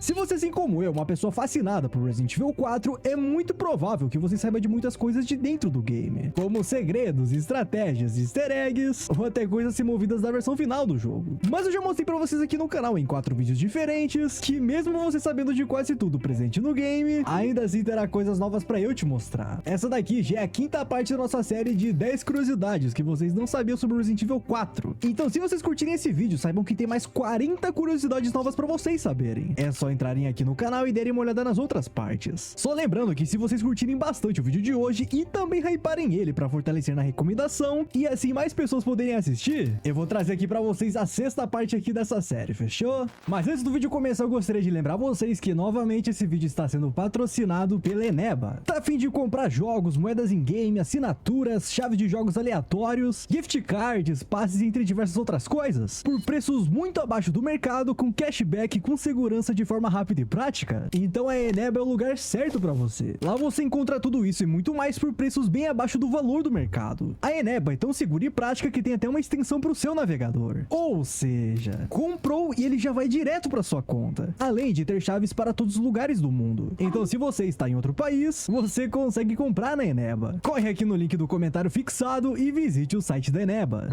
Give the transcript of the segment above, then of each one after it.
Se você, assim como eu, uma pessoa fascinada por Resident Evil 4, é muito provável que você saiba de muitas coisas de dentro do game, como segredos, estratégias, easter eggs, ou até coisas removidas da versão final do jogo. Mas eu já mostrei pra vocês aqui no canal em 4 vídeos diferentes, que mesmo você sabendo de quase tudo presente no game, ainda assim terá coisas novas pra eu te mostrar. Essa daqui já é a quinta parte da nossa série de 10 curiosidades que vocês não sabiam sobre Resident Evil 4. Então, se vocês curtirem esse vídeo, saibam que tem mais 40 curiosidades novas pra vocês saberem. É só entrarem aqui no canal e derem uma olhada nas outras partes. Só lembrando que se vocês curtirem bastante o vídeo de hoje e também hyparem ele pra fortalecer na recomendação e assim mais pessoas poderem assistir, eu vou trazer aqui pra vocês a sexta parte aqui dessa série, fechou? Mas antes do vídeo começar, eu gostaria de lembrar vocês que novamente esse vídeo está sendo patrocinado pela Eneba. Tá a fim de comprar jogos, moedas em game, assinaturas, chaves de jogos aleatórios, gift cards, passes entre diversas outras coisas, por preços muito abaixo do mercado, com cashback, com segurança, de forma rápida e prática? Então a Eneba é o lugar certo pra você. Lá você encontra tudo isso e muito mais por preços bem abaixo do valor do mercado. A Eneba é tão segura e prática que tem até uma extensão pro seu navegador. Ou seja, comprou e ele já vai direto pra sua conta, além de ter chaves para todos os lugares do mundo. Então se você está em outro país, você consegue comprar na Eneba. Corre aqui no link do comentário fixado e visite o site da Eneba.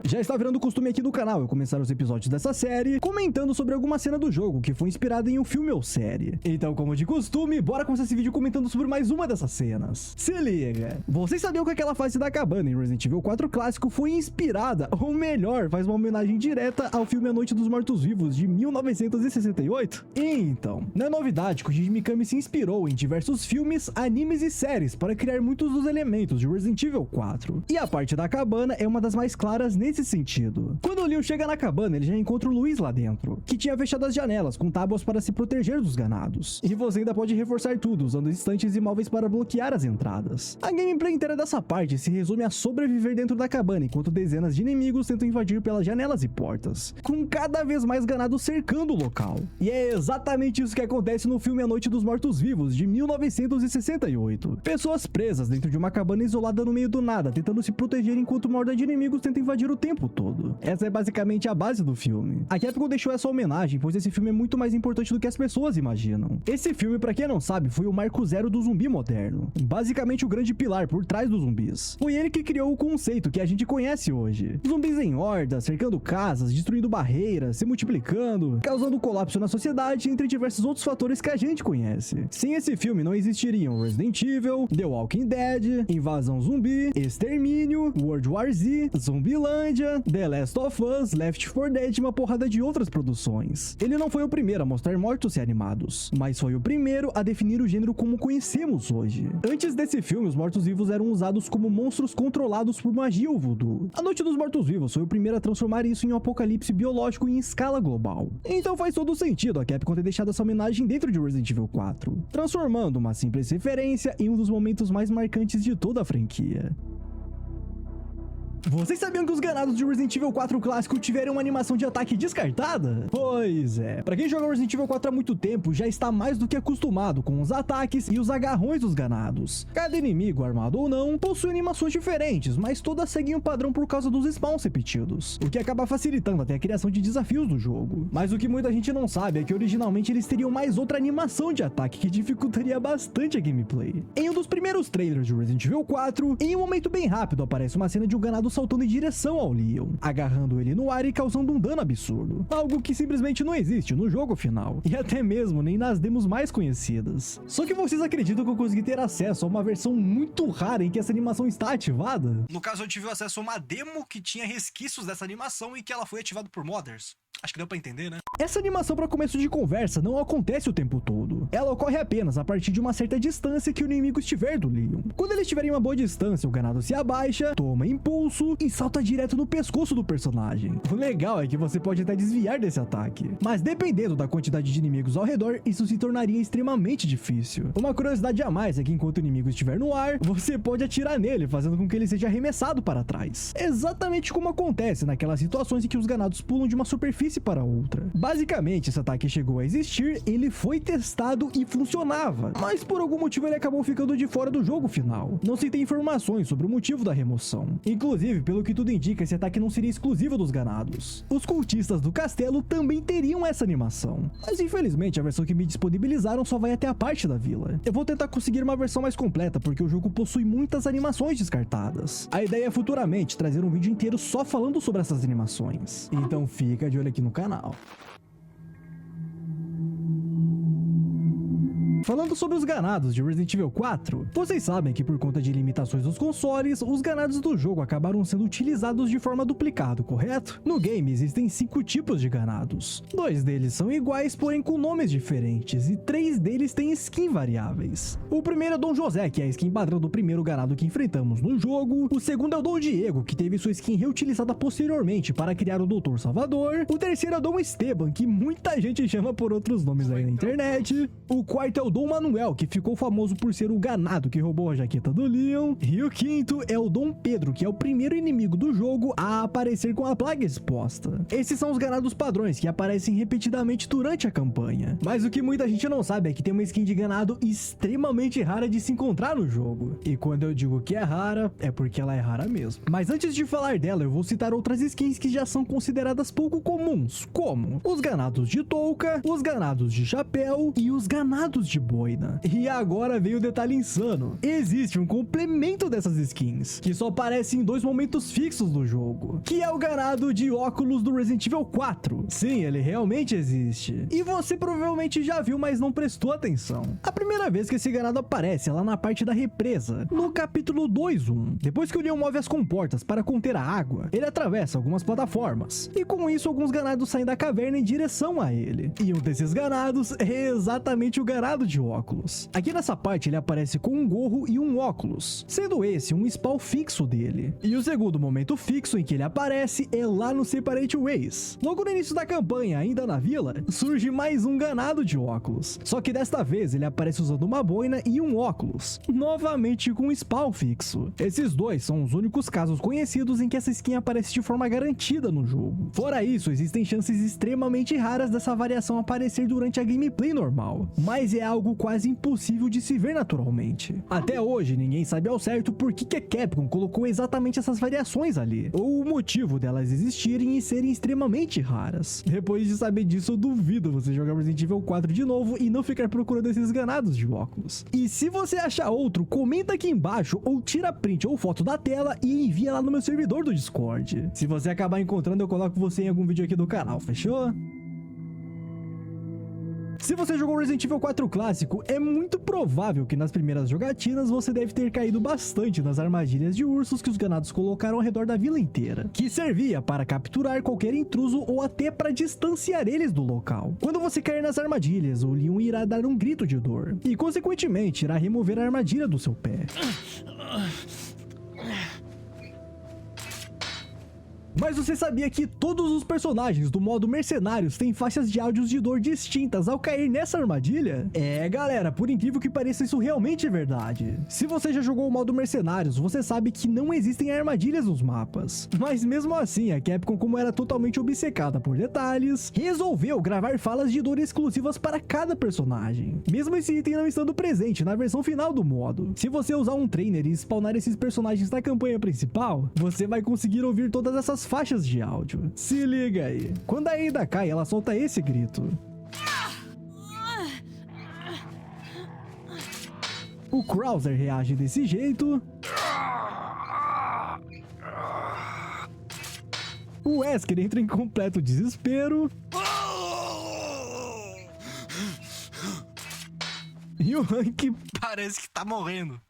Já está virando costume aqui no canal eu começar os episódios dessa série comentando sobre alguma cena do jogo que foi inspirada em um filme ou série. Então, como de costume, bora começar esse vídeo comentando sobre mais uma dessas cenas. Se liga! Vocês sabiam que aquela fase da cabana em Resident Evil 4 clássico foi inspirada, ou melhor, faz uma homenagem direta ao filme A Noite dos Mortos-Vivos de 1968? Então, não é novidade que o Shinji Mikami se inspirou em diversos filmes, animes e séries para criar muitos dos elementos de Resident Evil 4. E a parte da cabana é uma das mais claras nesse sentido. Quando o Leon chega na cabana, ele já encontra o Luiz lá dentro, que tinha fechado as janelas com tábuas para se proteger dos ganados. E você ainda pode reforçar tudo usando estantes e móveis para bloquear as entradas. A gameplay inteira dessa parte se resume a sobreviver dentro da cabana enquanto dezenas de inimigos tentam invadir pelas janelas e portas, com cada vez mais ganados cercando o local. E é exatamente isso que acontece no filme A Noite dos Mortos-Vivos de 1968. Pessoas presas dentro de uma cabana isolada no meio do nada, tentando se proteger enquanto uma horda de inimigos tenta invadir o tempo todo. Essa é basicamente a base do filme. A Capcom deixou essa homenagem, pois esse filme é muito mais importante do que as pessoas imaginam. Esse filme, pra quem não sabe, foi o marco zero do zumbi moderno. Basicamente o grande pilar por trás dos zumbis. Foi ele que criou o conceito que a gente conhece hoje. Zumbis em hordas, cercando casas, destruindo barreiras, se multiplicando, causando colapso na sociedade, entre diversos outros fatores que a gente conhece. Sem esse filme não existiriam Resident Evil, The Walking Dead, Invasão Zumbi, Extermínio, World War Z, Zumbilândia, The Last of Us, Left 4 Dead e uma porrada de outras produções. Ele não foi o primeiro a mostrar mortos e animados, mas foi o primeiro a definir o gênero como conhecemos hoje. Antes desse filme, os mortos-vivos eram usados como monstros controlados por magia ou voodoo. A Noite dos Mortos-Vivos foi o primeiro a transformar isso em um apocalipse biológico em escala global. Então faz todo sentido a Capcom ter deixado essa homenagem dentro de Resident Evil 4, transformando uma simples referência em um dos momentos mais marcantes de toda a franquia. Vocês sabiam que os ganados de Resident Evil 4 clássico tiveram uma animação de ataque descartada? Pois é, pra quem joga Resident Evil 4 há muito tempo, já está mais do que acostumado com os ataques e os agarrões dos ganados. Cada inimigo, armado ou não, possui animações diferentes, mas todas seguem o padrão por causa dos spawns repetidos, o que acaba facilitando até a criação de desafios do jogo. Mas o que muita gente não sabe é que originalmente eles teriam mais outra animação de ataque que dificultaria bastante a gameplay. Em um dos primeiros trailers de Resident Evil 4, em um momento bem rápido aparece uma cena de um ganado saltando em direção ao Leon, agarrando ele no ar e causando um dano absurdo, algo que simplesmente não existe no jogo final, e até mesmo nem nas demos mais conhecidas. Só que vocês acreditam que eu consegui ter acesso a uma versão muito rara em que essa animação está ativada? No caso, eu tive acesso a uma demo que tinha resquícios dessa animação e que ela foi ativada por modders. Acho que deu pra entender, né? Essa animação para começo de conversa não acontece o tempo todo. Ela ocorre apenas a partir de uma certa distância que o inimigo estiver do Leon. Quando ele estiver em uma boa distância, o ganado se abaixa, toma impulso e salta direto no pescoço do personagem. O legal é que você pode até desviar desse ataque, mas dependendo da quantidade de inimigos ao redor, isso se tornaria extremamente difícil. Uma curiosidade a mais é que enquanto o inimigo estiver no ar, você pode atirar nele, fazendo com que ele seja arremessado para trás. Exatamente como acontece naquelas situações em que os ganados pulam de uma superfície superfície para outra. Basicamente, esse ataque chegou a existir, ele foi testado e funcionava, mas por algum motivo ele acabou ficando de fora do jogo final. Não se tem informações sobre o motivo da remoção. Inclusive, pelo que tudo indica, esse ataque não seria exclusivo dos ganados. Os cultistas do castelo também teriam essa animação, mas infelizmente a versão que me disponibilizaram só vai até a parte da vila. Eu vou tentar conseguir uma versão mais completa, porque o jogo possui muitas animações descartadas. A ideia é futuramente trazer um vídeo inteiro só falando sobre essas animações, então fica de olho aqui no canal. Falando sobre os ganados de Resident Evil 4, vocês sabem que por conta de limitações dos consoles, os ganados do jogo acabaram sendo utilizados de forma duplicada, correto? No game existem 5 tipos de ganados. 2 deles são iguais, porém com nomes diferentes, e 3 deles têm skin variáveis. O primeiro é Dom José, que é a skin padrão do primeiro ganado que enfrentamos no jogo. O segundo é o Dom Diego, que teve sua skin reutilizada posteriormente para criar o Dr. Salvador. O terceiro é o Dom Esteban, que muita gente chama por outros nomes aí na internet. O quarto é o Dom Manuel, que ficou famoso por ser o ganado que roubou a jaqueta do Leon. E o quinto é o Dom Pedro, que é o primeiro inimigo do jogo a aparecer com a plaga exposta. Esses são os ganados padrões que aparecem repetidamente durante a campanha. Mas o que muita gente não sabe é que tem uma skin de ganado extremamente rara de se encontrar no jogo. E quando eu digo que é rara, é porque ela é rara mesmo. Mas antes de falar dela, eu vou citar outras skins que já são consideradas pouco comuns, como os ganados de touca, os ganados de chapéu e os ganados de boina. E agora veio o detalhe insano. Existe um complemento dessas skins, que só aparece em 2 momentos fixos do jogo, que é o ganado de óculos do Resident Evil 4. Sim, ele realmente existe. E você provavelmente já viu, mas não prestou atenção. A primeira vez que esse ganado aparece é lá na parte da represa, no capítulo 2.1. Depois que o Leon move as comportas para conter a água, ele atravessa algumas plataformas, e com isso alguns ganados saem da caverna em direção a ele. E um desses ganados é exatamente o ganado de óculos. Aqui nessa parte ele aparece com um gorro e um óculos, sendo esse um spawn fixo dele. E o segundo momento fixo em que ele aparece é lá no Separate Ways. Logo no início da campanha, ainda na vila, surge mais um ganado de óculos, só que desta vez ele aparece usando uma boina e um óculos, novamente com um spawn fixo. Esses dois são os únicos casos conhecidos em que essa skin aparece de forma garantida no jogo. Fora isso, existem chances extremamente raras dessa variação aparecer durante a gameplay normal, mas é algo quase impossível de se ver naturalmente. Até hoje, ninguém sabe ao certo por que a Capcom colocou exatamente essas variações ali, ou o motivo delas existirem e serem extremamente raras. Depois de saber disso, eu duvido você jogar Resident Evil 4 de novo e não ficar procurando esses ganados de óculos. E se você achar outro, comenta aqui embaixo ou tira print ou foto da tela e envia lá no meu servidor do Discord. Se você acabar encontrando, eu coloco você em algum vídeo aqui do canal, fechou? Se você jogou Resident Evil 4 clássico, é muito provável que nas primeiras jogatinas você deve ter caído bastante nas armadilhas de ursos que os ganados colocaram ao redor da vila inteira, que servia para capturar qualquer intruso ou até para distanciar eles do local. Quando você cair nas armadilhas, o Leon irá dar um grito de dor e consequentemente irá remover a armadilha do seu pé. Mas você sabia que todos os personagens do modo Mercenários têm faixas de áudios de dor distintas ao cair nessa armadilha? É, galera, por incrível que pareça, isso realmente é verdade. Se você já jogou o modo Mercenários, você sabe que não existem armadilhas nos mapas. Mas mesmo assim, a Capcom, como era totalmente obcecada por detalhes, resolveu gravar falas de dor exclusivas para cada personagem, mesmo esse item não estando presente na versão final do modo. Se você usar um trainer e spawnar esses personagens na campanha principal, você vai conseguir ouvir todas essas faixas de áudio. Se liga aí. Quando a Ada cai, ela solta esse grito. O Krauser reage desse jeito. O Wesker entra em completo desespero. E o Hank parece que tá morrendo.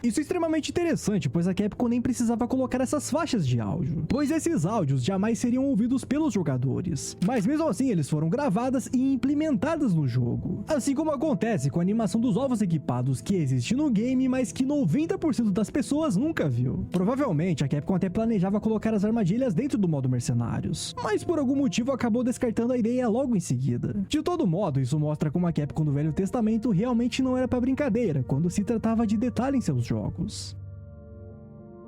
Isso é extremamente interessante, pois a Capcom nem precisava colocar essas faixas de áudio, pois esses áudios jamais seriam ouvidos pelos jogadores. Mas mesmo assim, eles foram gravadas e implementadas no jogo. Assim como acontece com a animação dos ovos equipados que existe no game, mas que 90% das pessoas nunca viu. Provavelmente, a Capcom até planejava colocar as armadilhas dentro do modo Mercenários, mas por algum motivo acabou descartando a ideia logo em seguida. De todo modo, isso mostra como a Capcom do Velho Testamento realmente não era pra brincadeira, quando se tratava de detalhe em seus jogos.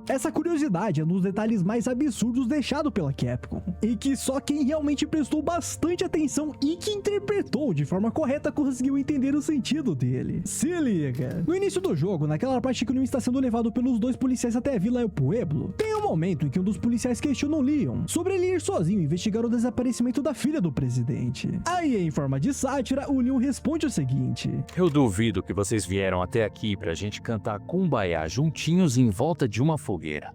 Essa curiosidade é um dos detalhes mais absurdos deixado pela Capcom, e que só quem realmente prestou bastante atenção e que interpretou de forma correta conseguiu entender o sentido dele. Se liga! No início do jogo, naquela parte que o Leon está sendo levado pelos dois policiais até a Vila El Pueblo, tem um momento em que um dos policiais questiona o Leon sobre ele ir sozinho investigar o desaparecimento da filha do presidente. Aí, em forma de sátira, o Leon responde o seguinte: Eu duvido que vocês vieram até aqui pra gente cantar Kumbaya juntinhos em volta de uma fogueira.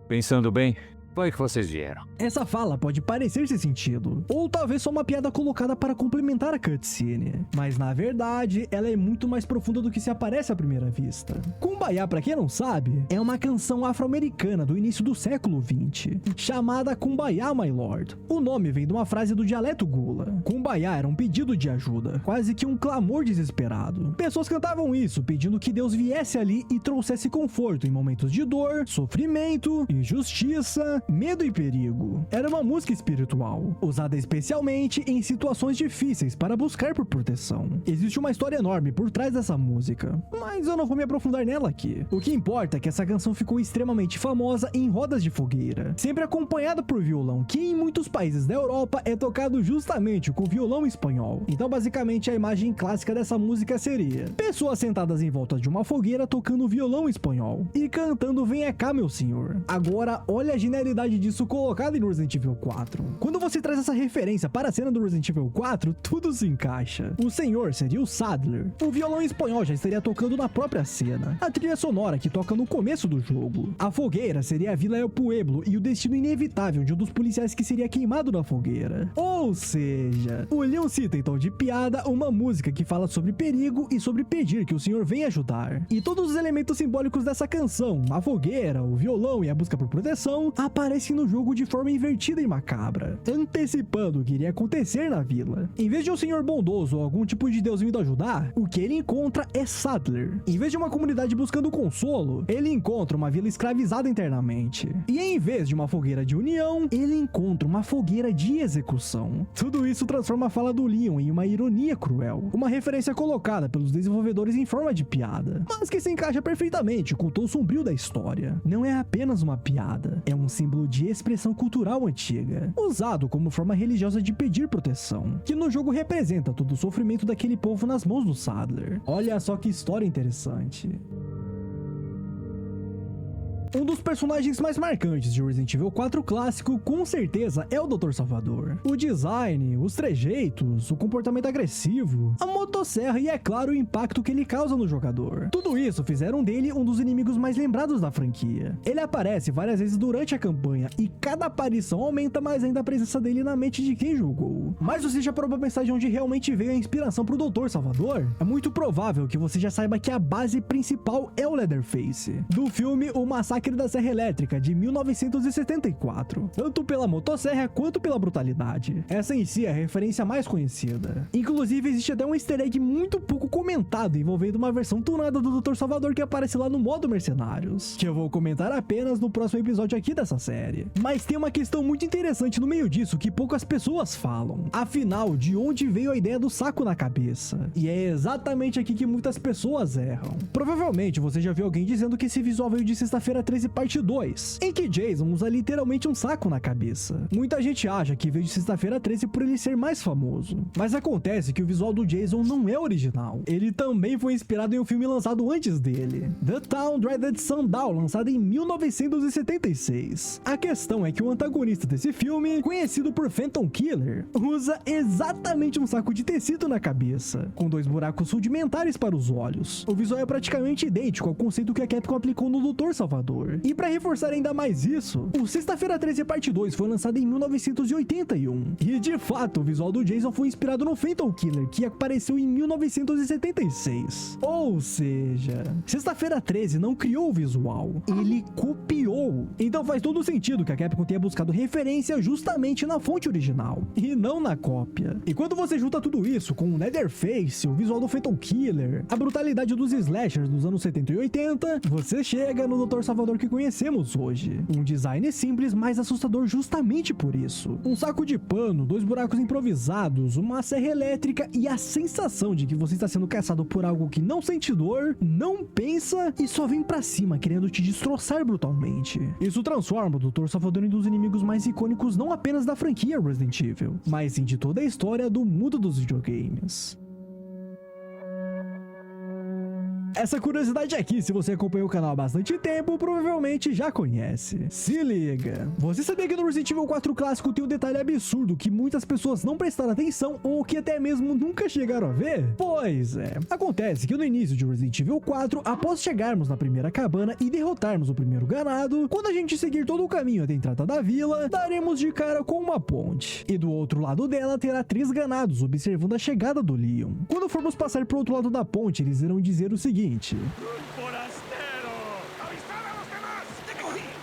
Pensando bem, foi que vocês vieram. Essa fala pode parecer sem sentido, ou talvez só uma piada colocada para complementar a cutscene, mas na verdade ela é muito mais profunda do que se aparece à primeira vista. Kumbaya, pra quem não sabe, é uma canção afro-americana do início do século XX, chamada Kumbaya, My Lord. O nome vem de uma frase do dialeto Gula. Kumbaya era um pedido de ajuda, quase que um clamor desesperado. Pessoas cantavam isso, pedindo que Deus viesse ali e trouxesse conforto em momentos de dor, sofrimento, injustiça, medo e perigo. Era uma música espiritual, usada especialmente em situações difíceis para buscar por proteção. Existe uma história enorme por trás dessa música, mas eu não vou me aprofundar nela aqui. O que importa é que essa canção ficou extremamente famosa em rodas de fogueira, sempre acompanhada por violão, que em muitos países da Europa é tocado justamente com violão espanhol. Então basicamente a imagem clássica dessa música seria pessoas sentadas em volta de uma fogueira tocando violão espanhol e cantando Venha cá, meu senhor. Agora olha a genialidade disso colocado em Resident Evil 4. Quando você traz essa referência para a cena do Resident Evil 4, tudo se encaixa. O senhor seria o Sadler. O violão espanhol já estaria tocando na própria cena. A trilha sonora que toca no começo do jogo. A fogueira seria a Vila El Pueblo e o destino inevitável de um dos policiais que seria queimado na fogueira. Ou seja, o Leon cita em tom de piada uma música que fala sobre perigo e sobre pedir que o senhor venha ajudar. E todos os elementos simbólicos dessa canção, a fogueira, o violão e a busca por proteção, aparecem no jogo de forma invertida e macabra, antecipando o que iria acontecer na vila. Em vez de um senhor bondoso ou algum tipo de deus vindo ajudar, o que ele encontra é Sadler. Em vez de uma comunidade buscando consolo, ele encontra uma vila escravizada internamente. E em vez de uma fogueira de união, ele encontra uma fogueira de execução. Tudo isso transforma a fala do Leon em uma ironia cruel, uma referência colocada pelos desenvolvedores em forma de piada, mas que se encaixa perfeitamente com o tom sombrio da história. Não é apenas uma piada, é um símbolo de expressão cultural antiga, usado como forma religiosa de pedir proteção, que no jogo representa todo o sofrimento daquele povo nas mãos do Sadler. Olha só que história interessante. Um dos personagens mais marcantes de Resident Evil 4 clássico, com certeza, é o Dr. Salvador. O design, os trejeitos, o comportamento agressivo, a motosserra e, é claro, o impacto que ele causa no jogador. Tudo isso fizeram dele um dos inimigos mais lembrados da franquia. Ele aparece várias vezes durante a campanha e cada aparição aumenta mais ainda a presença dele na mente de quem jogou. Mas você já parou pra pensar de onde realmente veio a inspiração pro Dr. Salvador? É muito provável que você já saiba que a base principal é o Leatherface, do filme O Massacre da Serra Elétrica, de 1974, tanto pela motosserra quanto pela brutalidade. Essa em si é a referência mais conhecida. Inclusive, existe até um easter egg muito pouco comentado envolvendo uma versão tunada do Dr. Salvador que aparece lá no modo Mercenários, que eu vou comentar apenas no próximo episódio aqui dessa série. Mas tem uma questão muito interessante no meio disso que poucas pessoas falam. Afinal, de onde veio a ideia do saco na cabeça? E é exatamente aqui que muitas pessoas erram. Provavelmente você já viu alguém dizendo que esse visual veio de Sexta-feira 13 parte 2, em que Jason usa literalmente um saco na cabeça. Muita gente acha que veio de Sexta-feira 13 por ele ser mais famoso, mas acontece que o visual do Jason não é original. Ele também foi inspirado em um filme lançado antes dele, The Town Dreaded Sundown, lançado em 1976. A questão é que o antagonista desse filme, conhecido por Phantom Killer, usa exatamente um saco de tecido na cabeça, com 2 buracos rudimentares para os olhos. O visual é praticamente idêntico ao conceito que a Capcom aplicou no Dr. Salvador. E pra reforçar ainda mais isso, o Sexta-feira 13 parte 2 foi lançado em 1981. E de fato, o visual do Jason foi inspirado no Phantom Killer, que apareceu em 1976. Ou seja, Sexta-feira 13 não criou o visual, ele copiou. Então faz todo sentido que a Capcom tenha buscado referência justamente na fonte original, e não na cópia. E quando você junta tudo isso com o Leatherface, o visual do Phantom Killer, a brutalidade dos slashers dos anos 70 e 80, você chega no Dr. Salvador animador que conhecemos hoje. Um design simples, mas assustador justamente por isso. Um saco de pano, 2 buracos improvisados, uma serra elétrica e a sensação de que você está sendo caçado por algo que não sente dor, não pensa e só vem pra cima querendo te destroçar brutalmente. Isso transforma o Dr. Salvador em um dos inimigos mais icônicos não apenas da franquia Resident Evil, mas sim de toda a história do mundo dos videogames. Essa curiosidade aqui, se você acompanha o canal há bastante tempo, provavelmente já conhece. Se liga! Você sabia que no Resident Evil 4 clássico tem um detalhe absurdo que muitas pessoas não prestaram atenção ou que até mesmo nunca chegaram a ver? Pois é. Acontece que no início de Resident Evil 4, após chegarmos na primeira cabana e derrotarmos o primeiro ganado, quando a gente seguir todo o caminho até a entrada da vila, daremos de cara com uma ponte. E do outro lado dela terá 3 ganados observando a chegada do Leon. Quando formos passar pro outro lado da ponte, eles irão dizer o seguinte: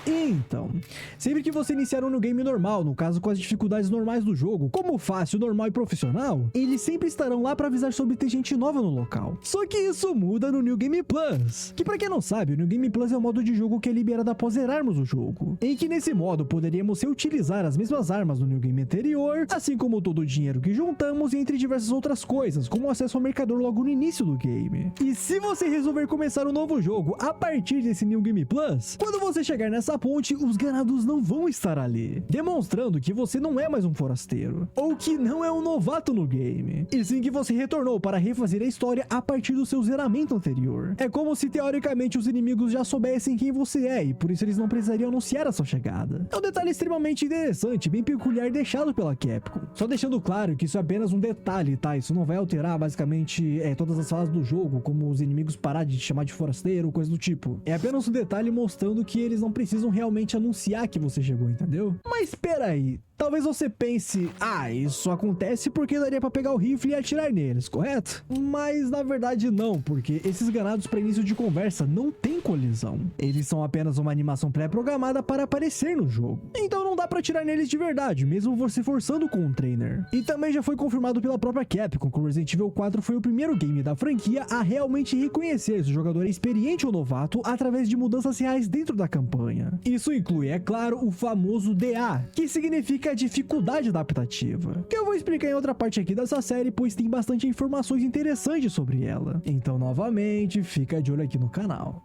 então, sempre que você iniciar um new game normal, no caso com as dificuldades normais do jogo, como fácil, normal e profissional, eles sempre estarão lá para avisar sobre ter gente nova no local. Só que isso muda no New Game Plus, que pra quem não sabe, o New Game Plus é um modo de jogo que é liberado após zerarmos o jogo, em que nesse modo poderíamos reutilizar as mesmas armas do New Game anterior, assim como todo o dinheiro que juntamos e entre diversas outras coisas, como acesso ao mercador logo no início do game. E se você resolver começar um novo jogo a partir desse New Game Plus, quando você chegar nessa ponte, os ganados não vão estar ali, demonstrando que você não é mais um forasteiro, ou que não é um novato no game, e sim que você retornou para refazer a história a partir do seu zeramento anterior. É como se teoricamente os inimigos já soubessem quem você é, e por isso eles não precisariam anunciar a sua chegada. É um detalhe extremamente interessante, bem peculiar deixado pela Capcom. Só deixando claro que isso é apenas um detalhe, tá? Isso não vai alterar basicamente todas as fases do jogo, como os inimigos parar de te chamar de forasteiro ou coisa do tipo. É apenas um detalhe mostrando que eles não precisam realmente anunciar que você chegou, entendeu? Mas espera aí, talvez você pense, isso acontece porque daria pra pegar o rifle e atirar neles, correto? Mas na verdade não, porque esses ganados para início de conversa não tem colisão. Eles são apenas uma animação pré-programada para aparecer no jogo. Então não dá pra atirar neles de verdade, mesmo você forçando com um trainer. E também já foi confirmado pela própria Capcom que o Resident Evil 4 foi o primeiro game da franquia a realmente reconhecer se o jogador é experiente ou novato através de mudanças reais dentro da campanha. Isso inclui, é claro, o famoso DA, que significa dificuldade adaptativa, que eu vou explicar em outra parte aqui dessa série, pois tem bastante informações interessantes sobre ela. Então, novamente, fica de olho aqui no canal.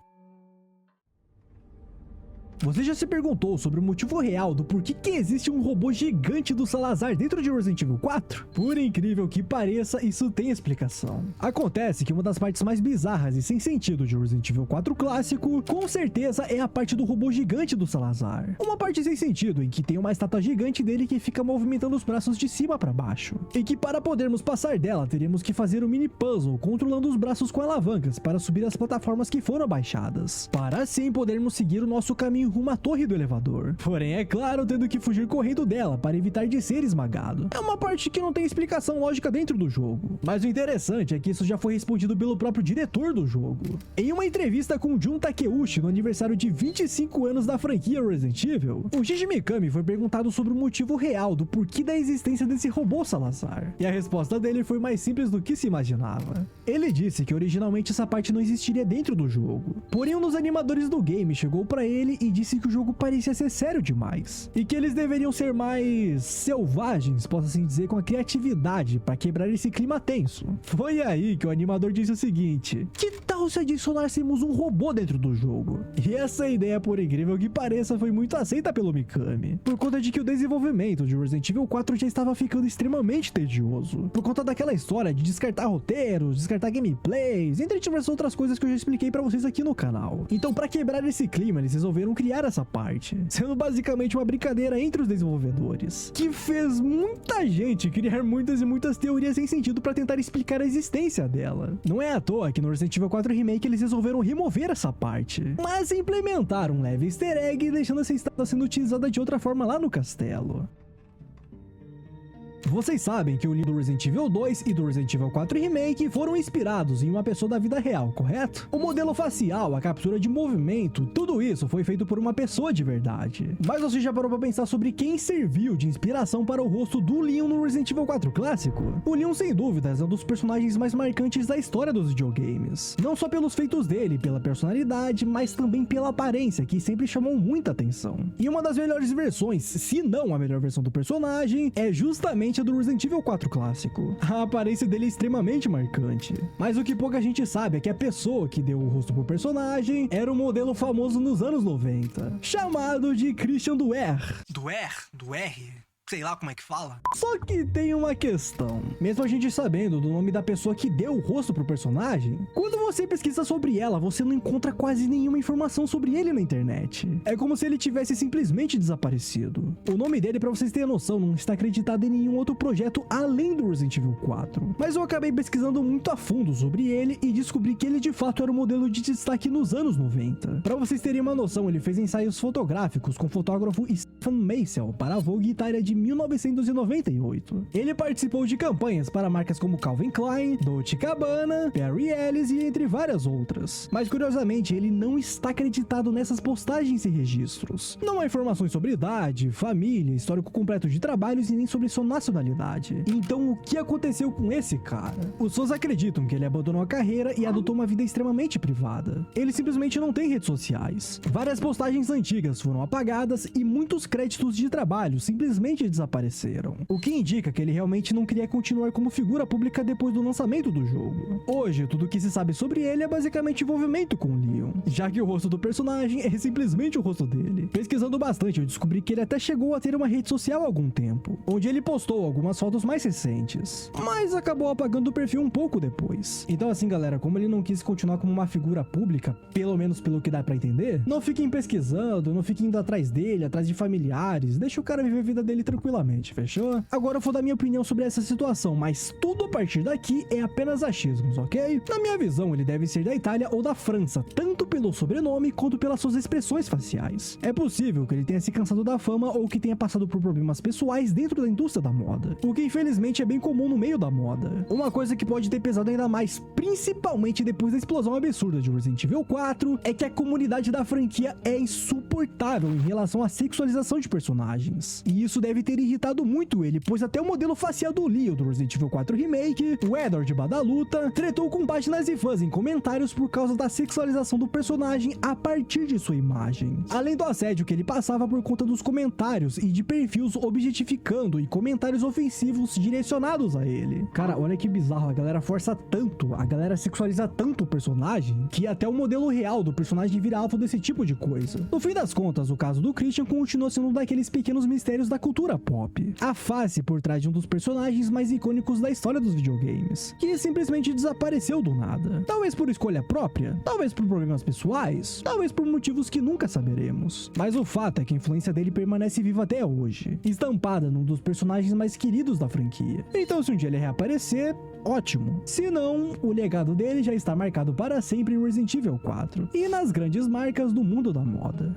Você já se perguntou sobre o motivo real do porquê que existe um robô gigante do Salazar dentro de Resident Evil 4? Por incrível que pareça, isso tem explicação. Acontece que uma das partes mais bizarras e sem sentido de Resident Evil 4 clássico, com certeza é a parte do robô gigante do Salazar. Uma parte sem sentido, em que tem uma estátua gigante dele que fica movimentando os braços de cima para baixo. E que para podermos passar dela, teríamos que fazer um mini puzzle, controlando os braços com alavancas para subir as plataformas que foram abaixadas, para assim podermos seguir o nosso caminho rumo à torre do elevador. Porém, é claro, tendo que fugir correndo dela para evitar de ser esmagado. É uma parte que não tem explicação lógica dentro do jogo. Mas o interessante é que isso já foi respondido pelo próprio diretor do jogo. Em uma entrevista com Jun Takeuchi no aniversário de 25 anos da franquia Resident Evil, o Shinji Mikami foi perguntado sobre o motivo real do porquê da existência desse robô Salazar. E a resposta dele foi mais simples do que se imaginava. Ele disse que originalmente essa parte não existiria dentro do jogo. Porém, um dos animadores do game chegou para ele e disse que o jogo parecia ser sério demais, e que eles deveriam ser mais selvagens, posso assim dizer, com a criatividade para quebrar esse clima tenso. Foi aí que o animador disse o seguinte: que tal se adicionássemos um robô dentro do jogo? E essa ideia, por incrível que pareça, foi muito aceita pelo Mikami, por conta de que o desenvolvimento de Resident Evil 4 já estava ficando extremamente tedioso, por conta daquela história de descartar roteiros, descartar gameplays, entre diversas outras coisas que eu já expliquei para vocês aqui no canal. Então, para quebrar esse clima, eles resolveram criar essa parte, sendo basicamente uma brincadeira entre os desenvolvedores, que fez muita gente criar muitas e muitas teorias sem sentido para tentar explicar a existência dela. Não é à toa que no Resident Evil 4 Remake eles resolveram remover essa parte, mas implementaram um leve easter egg, deixando essa estátua sendo utilizada de outra forma lá no castelo. Vocês sabem que o livro do Resident Evil 2 e do Resident Evil 4 Remake foram inspirados em uma pessoa da vida real, correto? O modelo facial, a captura de movimento, tudo isso foi feito por uma pessoa de verdade. Mas você já parou pra pensar sobre quem serviu de inspiração para o rosto do Leon no Resident Evil 4 clássico? O Leon, sem dúvidas, é um dos personagens mais marcantes da história dos videogames. Não só pelos feitos dele, pela personalidade, mas também pela aparência, que sempre chamou muita atenção. E uma das melhores versões, se não a melhor versão do personagem, é justamente a do Resident Evil 4 clássico. A aparência dele é extremamente marcante. Mas o que pouca gente sabe é que a pessoa que deu o rosto pro personagem era um modelo famoso nos anos 90, chamado de Christian Duer. Duer? Sei lá como é que fala. Só que tem uma questão. Mesmo a gente sabendo do nome da pessoa que deu o rosto pro personagem, quando você pesquisa sobre ela, você não encontra quase nenhuma informação sobre ele na internet. É como se ele tivesse simplesmente desaparecido. O nome dele, pra vocês terem noção, não está acreditado em nenhum outro projeto além do Resident Evil 4. Mas eu acabei pesquisando muito a fundo sobre ele e descobri que ele de fato era um modelo de destaque nos anos 90. Pra vocês terem uma noção, ele fez ensaios fotográficos com o fotógrafo Stefan Meisel para a Vogue Italia de 1998. Ele participou de campanhas para marcas como Calvin Klein, Dolce & Gabbana, Perry Ellis e entre várias outras. Mas curiosamente, ele não está acreditado nessas postagens e registros. Não há informações sobre idade, família, histórico completo de trabalhos e nem sobre sua nacionalidade. Então, o que aconteceu com esse cara? Os fãs acreditam que ele abandonou a carreira e adotou uma vida extremamente privada. Ele simplesmente não tem redes sociais. Várias postagens antigas foram apagadas e muitos créditos de trabalho simplesmente desapareceram, o que indica que ele realmente não queria continuar como figura pública depois do lançamento do jogo. Hoje, tudo o que se sabe sobre ele é basicamente envolvimento com o Leon, já que o rosto do personagem é simplesmente o rosto dele. Pesquisando bastante, eu descobri que ele até chegou a ter uma rede social há algum tempo, onde ele postou algumas fotos mais recentes, mas acabou apagando o perfil um pouco depois. Então assim, galera, como ele não quis continuar como uma figura pública, pelo menos pelo que dá pra entender, não fiquem pesquisando, não fiquem indo atrás dele, atrás de familiares, deixa o cara viver a vida dele tranquilamente, fechou? Agora eu vou dar minha opinião sobre essa situação, mas tudo a partir daqui é apenas achismos, ok? Na minha visão, ele deve ser da Itália ou da França, tanto pelo sobrenome quanto pelas suas expressões faciais. É possível que ele tenha se cansado da fama ou que tenha passado por problemas pessoais dentro da indústria da moda, o que infelizmente é bem comum no meio da moda. Uma coisa que pode ter pesado ainda mais, principalmente depois da explosão absurda de Resident Evil 4, é que a comunidade da franquia é insuportável em relação à sexualização de personagens. E isso deve ter irritado muito ele, pois até o modelo facial do Leon do Resident Evil 4 Remake, o Edward Badaluta, tretou com páginas e fãs em comentários por causa da sexualização do personagem a partir de sua imagem. Além do assédio que ele passava por conta dos comentários e de perfis objetificando e comentários ofensivos direcionados a ele. Cara, olha que bizarro, a galera força tanto, a galera sexualiza tanto o personagem, que até o modelo real do personagem vira alvo desse tipo de coisa. No fim das contas, o caso do Christian continua sendo um daqueles pequenos mistérios da cultura pop. A face por trás de um dos personagens mais icônicos da história dos videogames, que simplesmente desapareceu do nada. Talvez por escolha própria, talvez por problemas pessoais, talvez por motivos que nunca saberemos. Mas o fato é que a influência dele permanece viva até hoje, estampada num dos personagens mais queridos da franquia. Então se um dia ele reaparecer, ótimo. Se não, o legado dele já está marcado para sempre em Resident Evil 4 e nas grandes marcas do mundo da moda.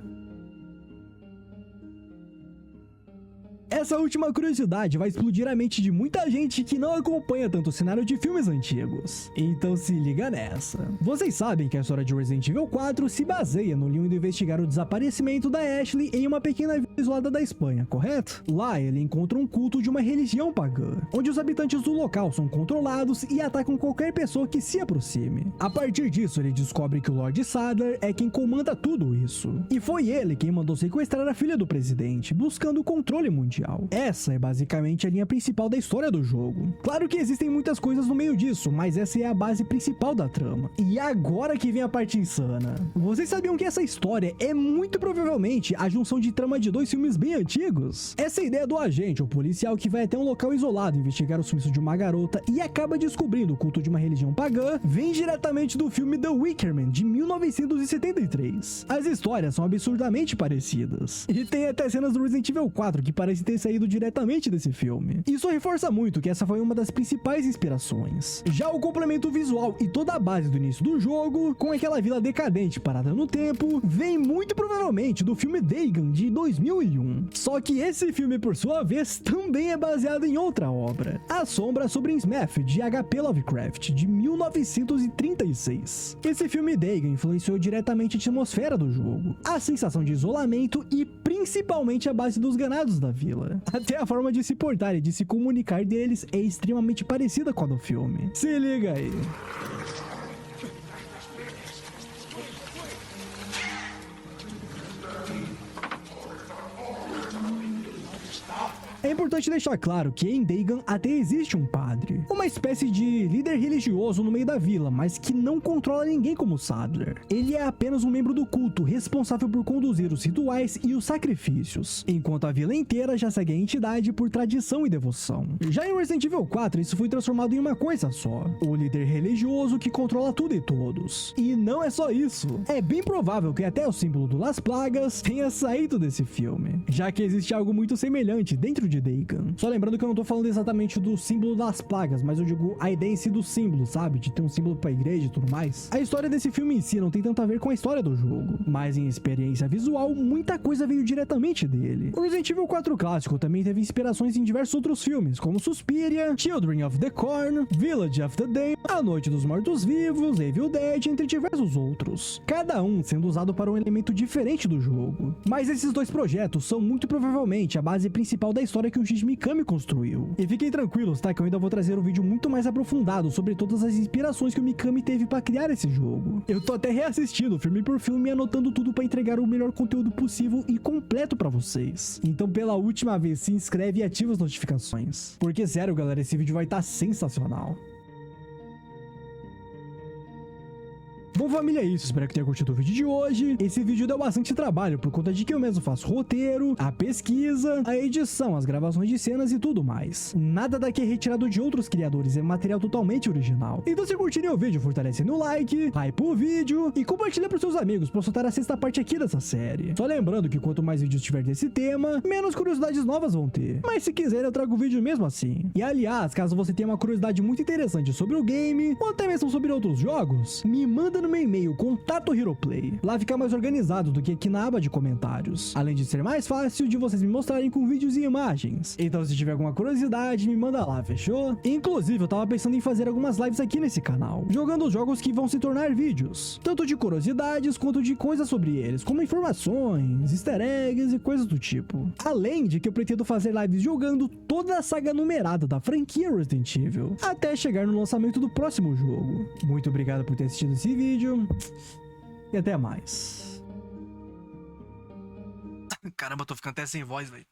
Essa última curiosidade vai explodir a mente de muita gente que não acompanha tanto o cenário de filmes antigos. Então se liga nessa. Vocês sabem que a história de Resident Evil 4 se baseia no Leon indo investigar o desaparecimento da Ashley em uma pequena vila isolada da Espanha, correto? Lá ele encontra um culto de uma religião pagã, onde os habitantes do local são controlados e atacam qualquer pessoa que se aproxime. A partir disso, ele descobre que o Lord Sadler é quem comanda tudo isso. E foi ele quem mandou sequestrar a filha do presidente, buscando o controle mundial. Essa é basicamente a linha principal da história do jogo. Claro que existem muitas coisas no meio disso, mas essa é a base principal da trama. E agora que vem a parte insana. Vocês sabiam que essa história é muito provavelmente a junção de trama de dois filmes bem antigos? Essa ideia do agente, o policial que vai até um local isolado investigar o sumiço de uma garota e acaba descobrindo o culto de uma religião pagã, vem diretamente do filme The Wicker Man, de 1973. As histórias são absurdamente parecidas. E tem até cenas do Resident Evil 4 que parecem parece ter saído diretamente desse filme. Isso reforça muito que essa foi uma das principais inspirações. Já o complemento visual e toda a base do início do jogo, com aquela vila decadente parada no tempo, vem muito provavelmente do filme Dagon de 2001. Só que esse filme, por sua vez, também é baseado em outra obra, A Sombra sobre Innsmouth, de H.P. Lovecraft, de 1936. Esse filme Dagon influenciou diretamente a atmosfera do jogo, a sensação de isolamento e principalmente a base dos ganados da vila. Até a forma de se portar e de se comunicar deles é extremamente parecida com a do filme. Se liga aí. É importante deixar claro que em Dagon até existe um padre, uma espécie de líder religioso no meio da vila, mas que não controla ninguém como Sadler. Ele é apenas um membro do culto, responsável por conduzir os rituais e os sacrifícios, enquanto a vila inteira já segue a entidade por tradição e devoção. Já em Resident Evil 4, isso foi transformado em uma coisa só, o líder religioso que controla tudo e todos. E não é só isso, é bem provável que até o símbolo do Las Plagas tenha saído desse filme, já que existe algo muito semelhante dentro de Dagon. Só lembrando que eu não tô falando exatamente do símbolo das plagas, mas eu digo a ideia em si do símbolo, sabe? De ter um símbolo pra igreja e tudo mais. A história desse filme em si não tem tanto a ver com a história do jogo, mas em experiência visual, muita coisa veio diretamente dele. O Resident Evil 4 clássico também teve inspirações em diversos outros filmes, como Suspiria, Children of the Corn, Village of the Damned, A Noite dos Mortos-Vivos, Evil Dead, entre diversos outros. Cada um sendo usado para um elemento diferente do jogo. Mas esses dois projetos são muito provavelmente a base principal da história que o Shinji Mikami construiu. E fiquem tranquilos, tá? Que eu ainda vou trazer um vídeo muito mais aprofundado sobre todas as inspirações que o Mikami teve para criar esse jogo. Eu tô até reassistindo filme por filme e anotando tudo para entregar o melhor conteúdo possível e completo para vocês. Então, pela última vez, se inscreve e ativa as notificações. Porque, sério, galera, esse vídeo vai estar sensacional. Bom, família, é isso. Espero que tenha curtido o vídeo de hoje. Esse vídeo deu bastante trabalho por conta de que eu mesmo faço o roteiro, a pesquisa, a edição, as gravações de cenas e tudo mais. Nada daqui é retirado de outros criadores, é material totalmente original. Então, se curtirem o vídeo, fortalecendo o like, hype o vídeo e compartilha pros seus amigos pra soltar a sexta parte aqui dessa série. Só lembrando que quanto mais vídeos tiver desse tema, menos curiosidades novas vão ter. Mas se quiser, eu trago o vídeo mesmo assim. E aliás, caso você tenha uma curiosidade muito interessante sobre o game, ou até mesmo sobre outros jogos, me manda no meu e-mail Contato Heroplay. Lá fica mais organizado do que aqui na aba de comentários, além de ser mais fácil de vocês me mostrarem com vídeos e imagens. Então, se tiver alguma curiosidade, me manda lá, fechou? Inclusive, eu tava pensando em fazer algumas lives aqui nesse canal, jogando os jogos que vão se tornar vídeos, tanto de curiosidades quanto de coisas sobre eles, como informações, easter eggs e coisas do tipo. Além de que eu pretendo fazer lives jogando toda a saga numerada da franquia Resident Evil, até chegar no lançamento do próximo jogo. Muito obrigado por ter assistido esse vídeo e até mais. Caramba, eu tô ficando até sem voz, velho.